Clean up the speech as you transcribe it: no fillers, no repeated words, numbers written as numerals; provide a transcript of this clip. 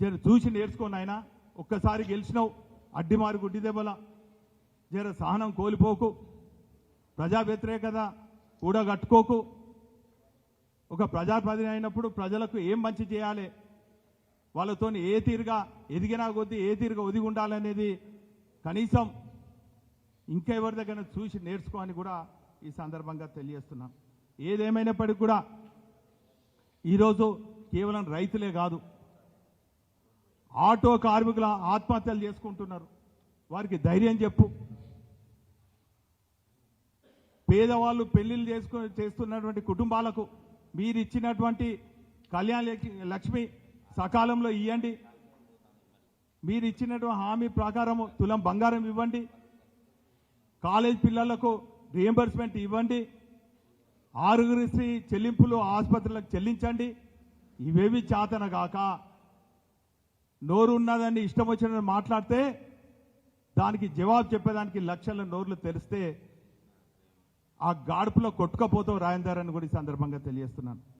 జర చూసి నేర్చుకోండి ఆయన. ఒక్కసారి గెలిచినావు, అడ్డిమారు గుడ్డి దెబ్బల. జర సహనం కోల్పోకు, ప్రజా వ్యతిరేకత కూడగట్టుకోకు. ఒక ప్రజాప్రతినిధి అయినప్పుడు ప్రజలకు ఏం మంచి చేయాలి, వాళ్ళతో ఏ తీరుగా ఎదిగినా కొద్దీ ఏ తీరుగా ఒదిగి ఉండాలనేది కనీసం ఇంకా ఎవరి దగ్గర చూసి నేర్చుకోని కూడా ఈ సందర్భంగా తెలియజేస్తున్నాం. ఏదేమైనప్పటికీ కూడా ఈరోజు కేవలం రైతులే కాదు, ఆటో కార్మికుల ఆత్మహత్యలు చేసుకుంటున్నారు. వారికి ధైర్యం చెప్పు. పేదవాళ్ళు పెళ్లిళ్ళు చేస్తున్నటువంటి కుటుంబాలకు మీరు ఇచ్చినటువంటి కళ్యాణ లక్ష్మి సకాలంలో ఇవ్వండి. మీరు ఇచ్చినటువంటి హామీ ప్రకారం తులం బంగారం ఇవ్వండి. కాలేజ్ పిల్లలకు రియంబర్స్మెంట్ ఇవ్వండి. ఆరోగ్యశ్రీ చెల్లింపులు ఆసుపత్రులకు చెల్లించండి. ఇవేవి చాతన కాక నోరు ఉన్నదాన్ని ఇష్టం వచ్చినట్టు మాట్లాడితే దానికి జవాబు చెప్పేదానికి లక్షల నోర్లు తెరిస్తే ఆ గాడుపులో కొట్టుకపోతావు రాయందర్ అని కూడా ఈ సందర్భంగా తెలియజేస్తున్నాను.